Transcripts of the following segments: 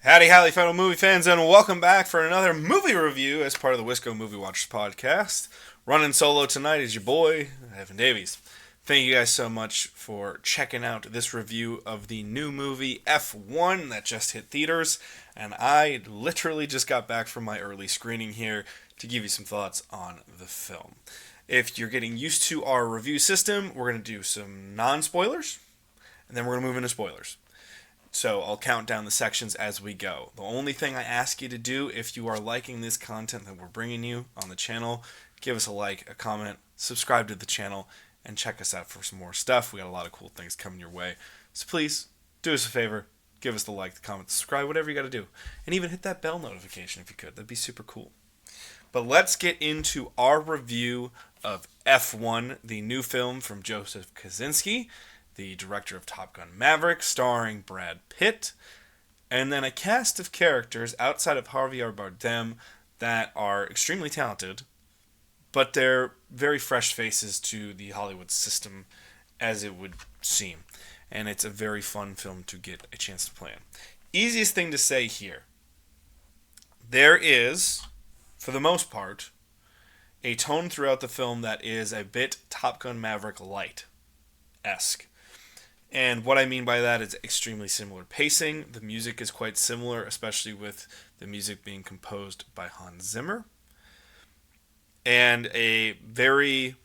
Howdy, howdy, fellow movie fans, and welcome back for another movie review as part of the Wisco Movie Watchers podcast. Running solo tonight is your boy, Evan Davies. Thank you guys so much for checking out this review of the new movie F1 that just hit theaters, and I literally just got back from my early screening here to give you some thoughts on the film. If you're getting used to our review system, we're going to do some non-spoilers, and then we're going to move into spoilers. So I'll count down the sections as we go. The only thing I ask you to do, if you are liking this content that we're bringing you on the channel, give us a like, a comment, subscribe to the channel, and check us out for some more stuff. We got a lot of cool things coming your way. So please, do us a favor, give us the like, the comment, subscribe, whatever you got to do. And even hit that bell notification if you could. That'd be super cool. But let's get into our review of F1, the new film from Joseph Kosiniski, the director of Top Gun Maverick, starring Brad Pitt, and then a cast of characters outside of Javier Bardem that are extremely talented, but they're very fresh faces to the Hollywood system, as it would seem. And it's a very fun film to get a chance to play in. Easiest thing to say here. There is, for the most part, a tone throughout the film that is a bit Top Gun Maverick light-esque. And what I mean by that is extremely similar pacing. The music is quite similar, especially with the music being composed by Hans Zimmer. And a very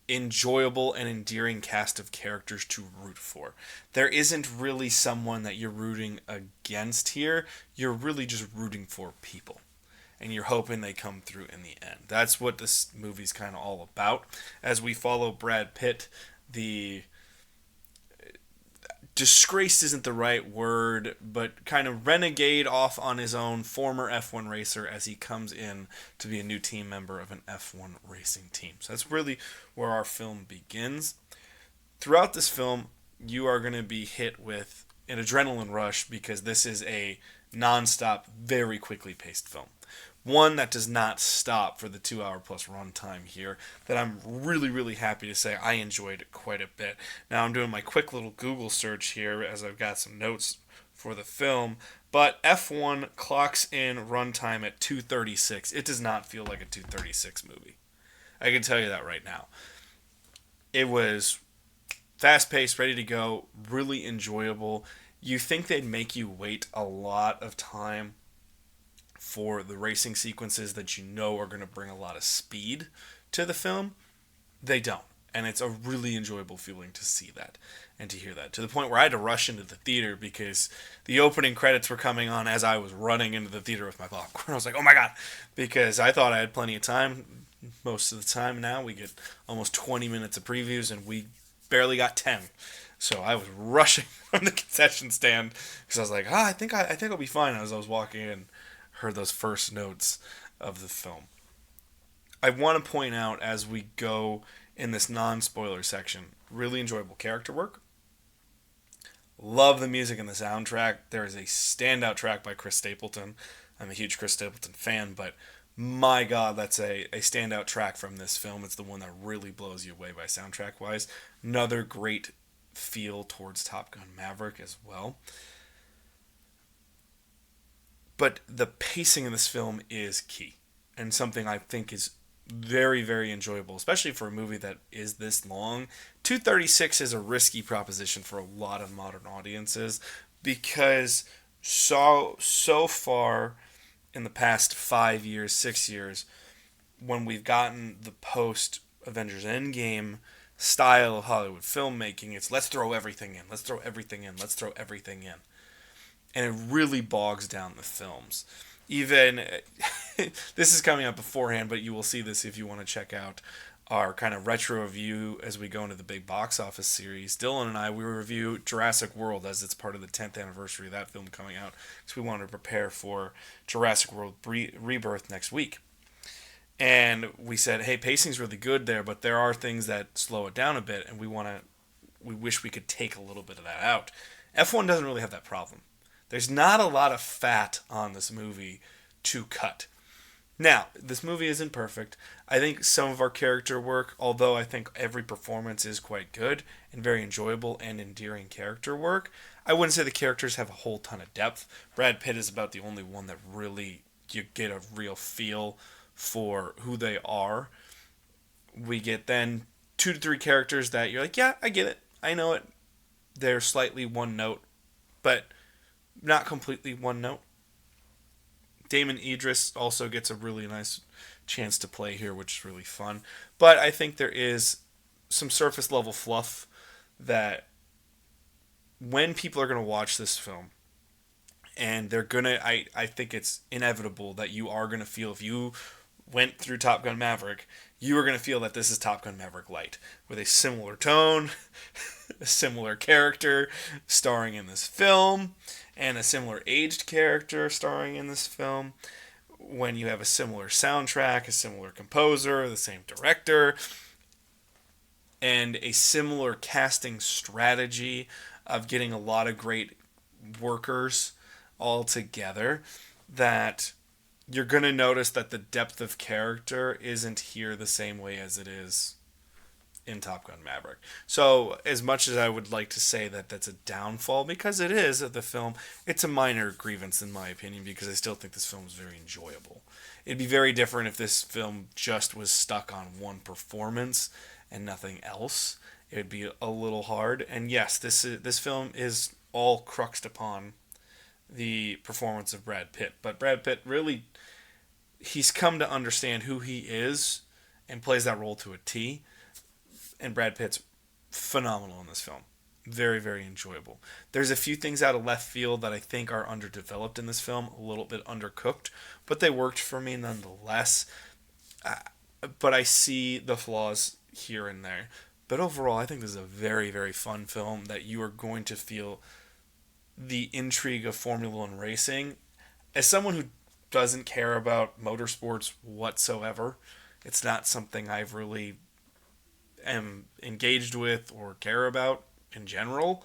enjoyable and endearing cast of characters to root for. There isn't really someone that you're rooting against here. You're really just rooting for people. And you're hoping they come through in the end. That's what this movie's kind of all about. As we follow Brad Pitt, the disgraced isn't the right word, but kind of renegade off on his own former F1 racer as he comes in to be a new team member of an F1 racing team. So that's really where our film begins. Throughout this film, you are going to be hit with an adrenaline rush because this is a non-stop, very quickly paced film. One that does not stop for the 2 hour plus runtime here, that I'm really, really happy to say I enjoyed quite a bit. Now I'm doing my quick little Google search here as I've got some notes for the film, but F1 clocks in runtime at 2:36. It does not feel like a 2:36 movie. I can tell you that right now. It was fast-paced, ready to go, really enjoyable. You think they'd make you wait a lot of time for the racing sequences that you know are going to bring a lot of speed to the film. They don't. And it's a really enjoyable feeling to see that and to hear that. To the point where I had to rush into the theater because the opening credits were coming on as I was running into the theater with my popcorn. I was like, oh my god. Because I thought I had plenty of time. Most of the time now we get almost 20 minutes of previews and we barely got 10. So I was rushing from the concession stand because I was like, I think I'll be fine as I was walking in. Heard those first notes of the film. I want to point out as we go in this non-spoiler section, really enjoyable character work. Love the music and the soundtrack. There is a standout track by Chris Stapleton. I'm a huge Chris Stapleton fan, but my god, that's a standout track from this film. It's the one that really blows you away by soundtrack-wise. Another great feel towards Top Gun Maverick as well. But the pacing in this film is key, and something I think is very, very enjoyable, especially for a movie that is this long. 2:36 is a risky proposition for a lot of modern audiences because so far in the past 5 years, 6 years, when we've gotten the post-Avengers Endgame style of Hollywood filmmaking, it's let's throw everything in, let's throw everything in, let's throw everything in. And it really bogs down the films. Even, this is coming out beforehand, but you will see this if you want to check out our kind of retro review as we go into the big box office series. Dylan and I, we review Jurassic World as it's part of the 10th anniversary of that film coming out. So we wanted to prepare for Jurassic World Rebirth next week. And we said, hey, pacing's really good there, but there are things that slow it down a bit, and we wish we could take a little bit of that out. F1 doesn't really have that problem. There's not a lot of fat on this movie to cut. Now, this movie isn't perfect. I think some of our character work, although I think every performance is quite good and very enjoyable and endearing character work, I wouldn't say the characters have a whole ton of depth. Brad Pitt is about the only one that really you get a real feel for who they are. We get then two to three characters that you're like, yeah, I get it. I know it. They're slightly one note, but not completely one note. Damon Idris also gets a really nice chance to play here, which is really fun. But I think there is some surface level fluff that when people are going to watch this film, and they're going to, I think it's inevitable that you are going to feel, if you went through Top Gun Maverick, you are going to feel that this is Top Gun Maverick Light, with a similar tone, a similar character starring in this film, and a similar aged character starring in this film. When you have a similar soundtrack, a similar composer, the same director, and a similar casting strategy of getting a lot of great workers all together, that you're going to notice that the depth of character isn't here the same way as it is in Top Gun Maverick. So, as much as I would like to say that that's a downfall, because it is of the film, it's a minor grievance in my opinion, because I still think this film is very enjoyable. It'd be very different if this film just was stuck on one performance and nothing else. It would be a little hard. And yes, this film is all cruxed upon the performance of Brad Pitt. But Brad Pitt really, he's come to understand who he is and plays that role to a T. And Brad Pitt's phenomenal in this film. Very, very enjoyable. There's a few things out of left field that I think are underdeveloped in this film, a little bit undercooked, but they worked for me nonetheless. But I see the flaws here and there. But overall, I think this is a very, very fun film that you are going to feel the intrigue of Formula One racing. As someone who doesn't care about motorsports whatsoever, it's not something I've really am engaged with or care about in general.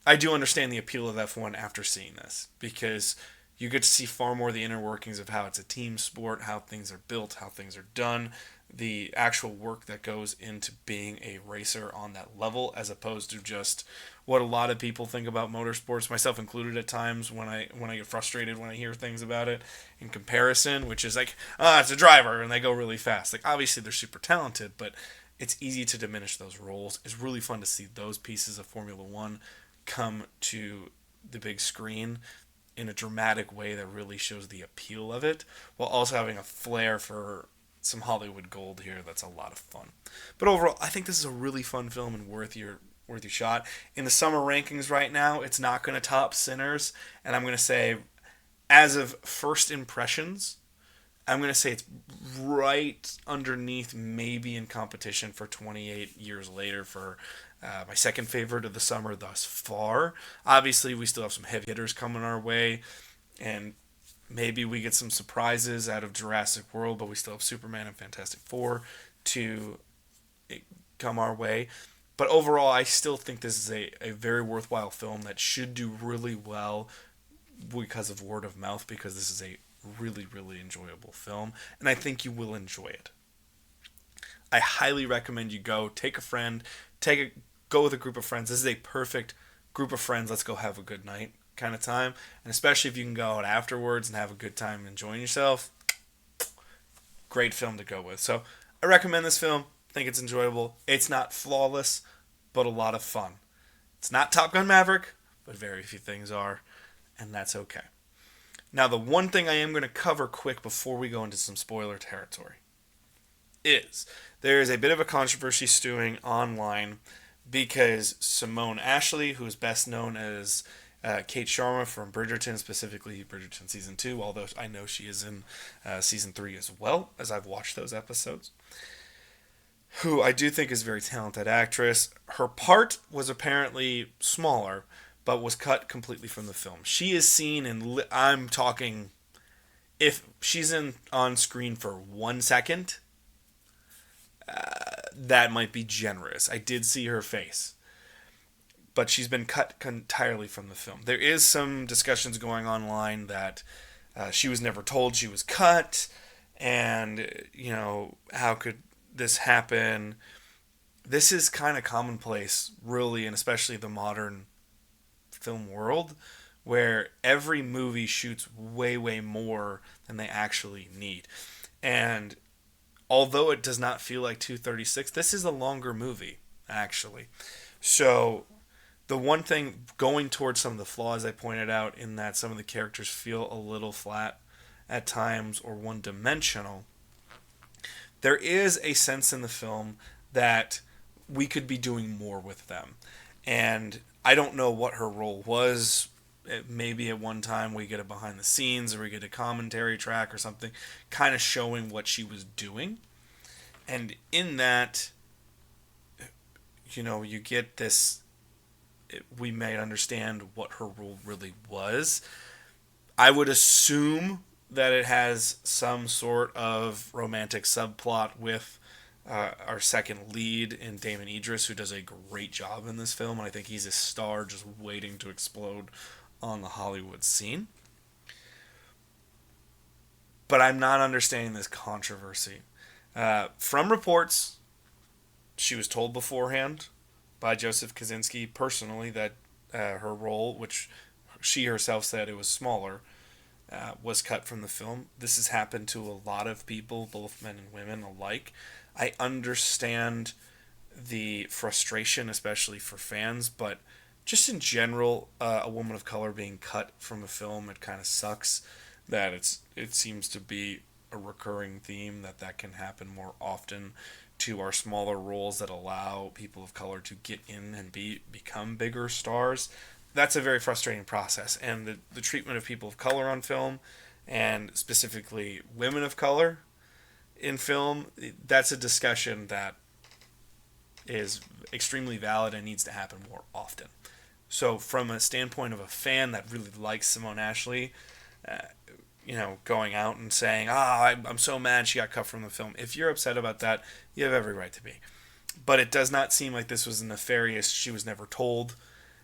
I do understand the appeal of F1 after seeing this, because you get to see far more of the inner workings of how it's a team sport, how things are built, how things are done, the actual work that goes into being a racer on that level, as opposed to just what a lot of people think about motorsports, myself included at times, when I get frustrated when I hear things about it in comparison, which is like, it's a driver and they go really fast. Like, obviously they're super talented, but it's easy to diminish those roles. It's really fun to see those pieces of Formula One come to the big screen in a dramatic way that really shows the appeal of it, while also having a flair for some Hollywood gold here that's a lot of fun. But overall, I think this is a really fun film and worth your shot. In the summer rankings right now, it's not going to top Sinners, and I'm going to say, as of first impressions, I'm going to say it's right underneath, maybe in competition for 28 Years Later for my second favorite of the summer thus far. Obviously, we still have some heavy hitters coming our way, and maybe we get some surprises out of Jurassic World, but we still have Superman and Fantastic Four to come our way. But overall, I still think this is a very worthwhile film that should do really well because of word of mouth, because this is a really, really enjoyable film, and I think you will enjoy it. I highly recommend you go. Take a friend, go with a group of friends. This is a perfect group of friends, let's go have a good night kind of time, and especially if you can go out afterwards and have a good time enjoying yourself, great film to go with. So I recommend this film. I think it's enjoyable. It's not flawless, but a lot of fun. It's not Top Gun Maverick, but very few things are, and that's okay. Now, the one thing I am going to cover quick before we go into some spoiler territory is there is a bit of a controversy stewing online, because Simone Ashley, who is best known as Kate Sharma from Bridgerton, specifically Bridgerton Season 2, although I know she is in Season 3 as well, as I've watched those episodes, who I do think is a very talented actress. Her part was apparently smaller, but was cut completely from the film. She is seen in, I'm talking, if she's on screen for 1 second, that might be generous. I did see her face, but she's been cut entirely from the film. There is some discussions going online that she was never told she was cut, and how could this happen? This is kind of commonplace, really, and especially the modern film world, where every movie shoots way, way more than they actually need. And although it does not feel like 236, this is a longer movie, actually. So the one thing, going towards some of the flaws I pointed out, in that some of the characters feel a little flat at times or one dimensional, there is a sense in the film that we could be doing more with them. And I don't know what her role was. Maybe at one time we get a behind the scenes or we get a commentary track or something kind of showing what she was doing. And in that, you get this, we may understand what her role really was. I would assume that it has some sort of romantic subplot with our second lead in Damon Idris, who does a great job in this film, and I think he's a star just waiting to explode on the Hollywood scene. But I'm not understanding this controversy. From reports, she was told beforehand by Joseph Kosinski personally that her role, which she herself said it was smaller, was cut from the film. This has happened to a lot of people, both men and women alike. I understand the frustration, especially for fans, but just in general, a woman of color being cut from a film, it kind of sucks that it seems to be a recurring theme that can happen more often to our smaller roles that allow people of color to get in and become bigger stars. That's a very frustrating process, and the treatment of people of color on film, and specifically women of color in film, that's a discussion that is extremely valid and needs to happen more often. So from a standpoint of a fan that really likes Simone Ashley, going out and saying, I'm so mad she got cut from the film. If you're upset about that, you have every right to be. But it does not seem like this was nefarious. She was never told.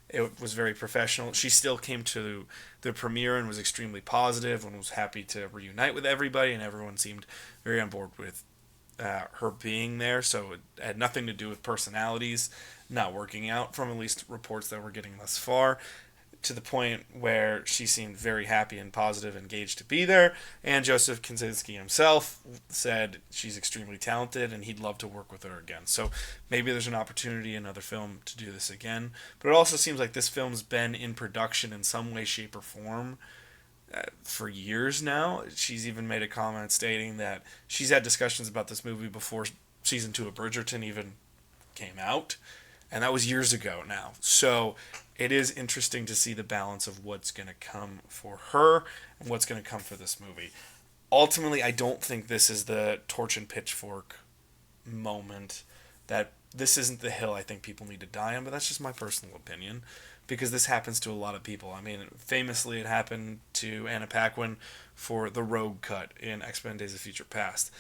It was very professional. She still came to the premiere and was extremely positive and was happy to reunite with everybody, and everyone seemed very on board with her being there. So it had nothing to do with personalities not working out, from at least reports that we're getting thus far, to the point where she seemed very happy and positive, engaged to be there. And Joseph Kosinski himself said she's extremely talented and he'd love to work with her again. So maybe there's an opportunity in another film to do this again. But it also seems like this film's been in production in some way, shape, or form for years now. She's even made a comment stating that she's had discussions about this movie before season 2 of Bridgerton even came out. And that was years ago now. So it is interesting to see the balance of what's going to come for her and what's going to come for this movie. Ultimately, I don't think this is the torch and pitchfork moment. That this isn't the hill I think people need to die on, but that's just my personal opinion, because this happens to a lot of people. I mean, famously, it happened to Anna Paquin for the Rogue cut in X-Men Days of Future Past.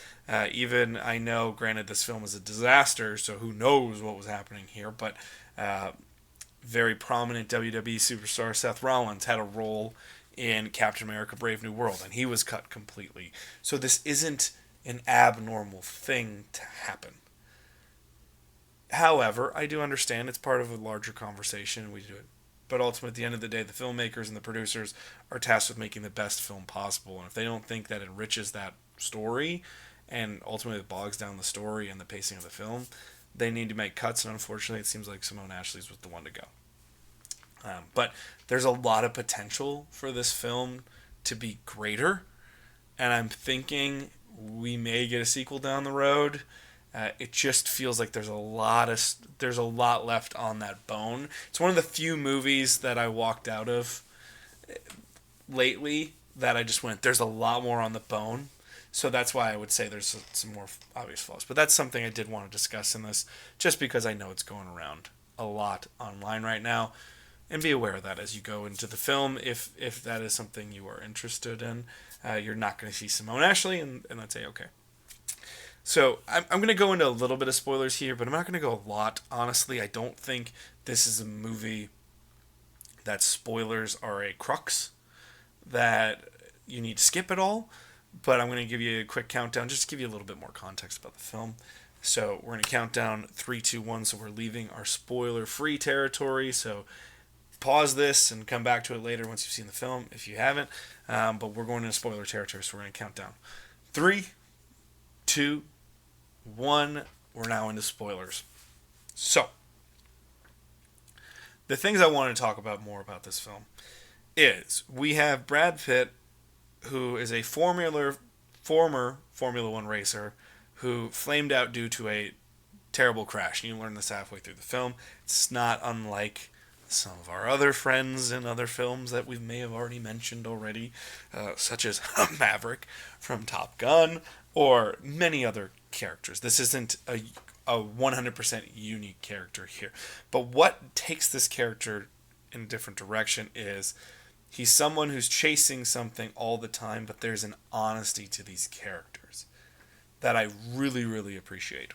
Even, I know, granted, this film is a disaster, so who knows what was happening here, but very prominent WWE superstar Seth Rollins had a role in Captain America Brave New World, and he was cut completely. So this isn't an abnormal thing to happen. However, I do understand it's part of a larger conversation, and we do it. But ultimately, at the end of the day, the filmmakers and the producers are tasked with making the best film possible. And if they don't think that enriches that story and ultimately bogs down the story and the pacing of the film, they need to make cuts. And unfortunately, it seems like Simone Ashley's was the one to go. But there's a lot of potential for this film to be greater. And I'm thinking we may get a sequel down the road. It just feels like there's a lot left on that bone. It's one of the few movies that I walked out of lately that I just went, there's a lot more on the bone. So that's why I would say there's some more obvious flaws. But that's something I did want to discuss in this, just because I know it's going around a lot online right now. And be aware of that as you go into the film, if that is something you are interested in. You're not going to see Simone Ashley, and that's A-okay. So I'm going to go into a little bit of spoilers here, but I'm not going to go a lot. Honestly, I don't think this is a movie that spoilers are a crux that you need to skip at all. but I'm going to give you a quick countdown just to give you a little bit more context about the film. So we're going to count down 3, 2, 1. So we're leaving our spoiler-free territory. So pause this and come back to it later once you've seen the film if you haven't. But we're going into spoiler territory, so we're going to count down 3, 2, 1. We're now into spoilers. So the things I want to talk about more about this film is we have Brad Pitt, who is a former Formula One racer who flamed out due to a terrible crash. You learn this halfway through the film. It's not unlike some of our other friends in other films that we may have already mentioned already, such as Maverick from Top Gun, or many other characters. This isn't a 100% unique character here. But what takes this character in a different direction is he's someone who's chasing something all the time, but there's an honesty to these characters that I really, really appreciate.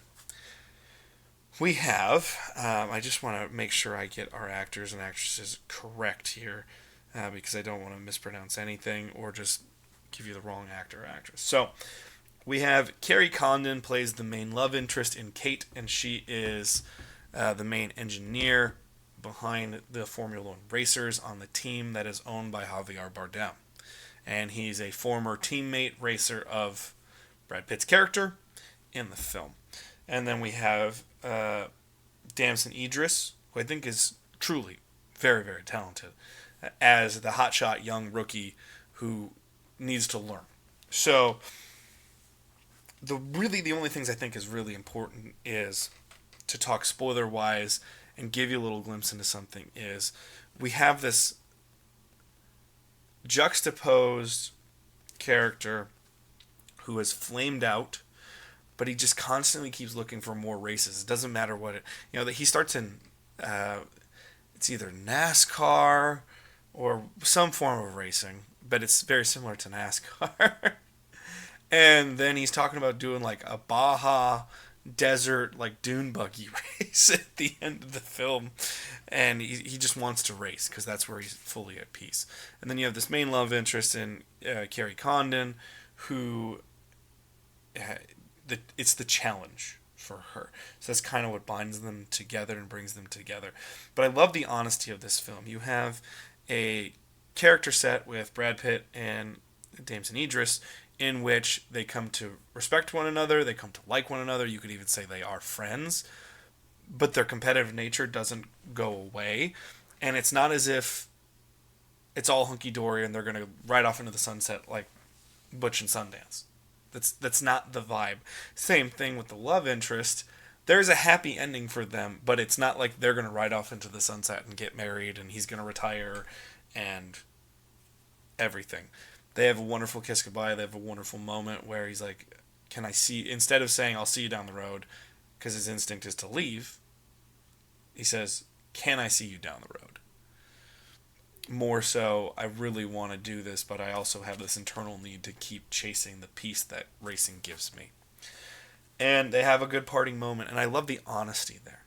We have, I just want to make sure I get our actors and actresses correct here, because I don't want to mispronounce anything or just give you the wrong actor or actress. So, we have Carrie Condon plays the main love interest in Kate, and she is the main engineer behind the Formula One racers on the team that is owned by Javier Bardem. And he's a former teammate racer of Brad Pitt's character in the film. And then we have Damson Idris, who I think is truly very, very talented, as the hotshot young rookie who needs to learn. So the only things I think is really important is to talk spoiler wise and give you a little glimpse into something is we have this juxtaposed character who is flamed out, but he just constantly keeps looking for more races. It doesn't matter what it, that he starts in it's either NASCAR or some form of racing, but it's very similar to NASCAR. And then he's talking about doing like a Baja desert like dune buggy race at the end of the film, and he just wants to race because that's where he's fully at peace. And then you have this main love interest in Carrie Condon, who it's the challenge for her. So that's kind of what binds them together and brings them together. But I love the honesty of this film. You have a character set with Brad Pitt and Damson Idris, in which they come to respect one another, they come to like one another, you could even say they are friends, but their competitive nature doesn't go away, and it's not as if it's all hunky-dory and they're going to ride off into the sunset like Butch and Sundance. That's not the vibe. Same thing with the love interest. There's a happy ending for them, but it's not like they're going to ride off into the sunset and get married and he's going to retire and everything. They have a wonderful kiss goodbye. They have a wonderful moment where he's like, can I see, instead of saying, I'll see you down the road, because his instinct is to leave, he says, can I see you down the road? More so, I really want to do this, but I also have this internal need to keep chasing the peace that racing gives me. And they have a good parting moment, and I love the honesty there.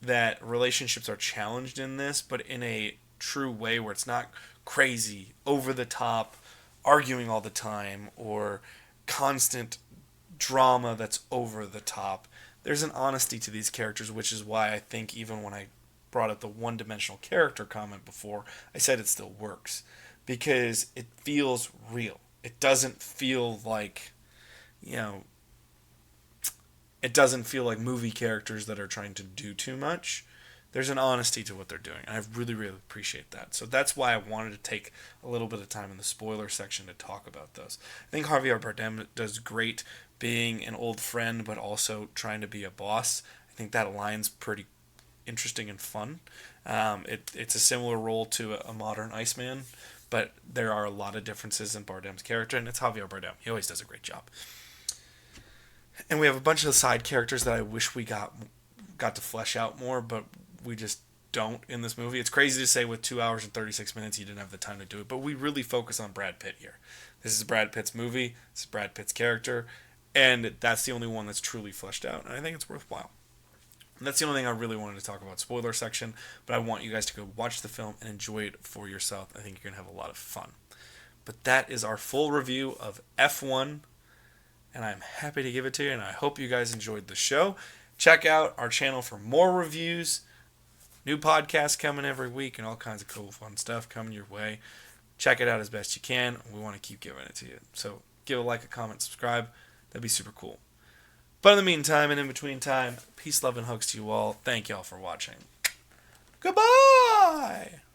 That relationships are challenged in this, but in a true way where it's not crazy, over the top, arguing all the time, or constant drama that's over the top. There's an honesty to these characters, which is why I think even when I brought up the one-dimensional character comment before, I said it still works. Because it feels real. It doesn't feel like, it doesn't feel like movie characters that are trying to do too much. There's an honesty to what they're doing, and I really, really appreciate that. So that's why I wanted to take a little bit of time in the spoiler section to talk about those. I think Javier Bardem does great being an old friend, but also trying to be a boss. I think that aligns pretty interesting and fun. It's a similar role to a modern Iceman, but there are a lot of differences in Bardem's character, and it's Javier Bardem. He always does a great job. And we have a bunch of side characters that I wish we got to flesh out more, but we just don't in this movie. It's crazy to say with 2 hours and 36 minutes you didn't have the time to do it, but we really focus on Brad Pitt here. This is Brad Pitt's movie, this is Brad Pitt's character, and that's the only one that's truly fleshed out, and I think it's worthwhile. And that's the only thing I really wanted to talk about, spoiler section, but I want you guys to go watch the film and enjoy it for yourself. I think you're going to have a lot of fun. But that is our full review of F1, and I'm happy to give it to you, and I hope you guys enjoyed the show. Check out our channel for more reviews, new podcasts coming every week, and all kinds of cool, fun stuff coming your way. Check it out as best you can. We want to keep giving it to you. So give a like, a comment, subscribe. That'd be super cool. But in the meantime and in between time, peace, love, and hugs to you all. Thank you all for watching. Goodbye!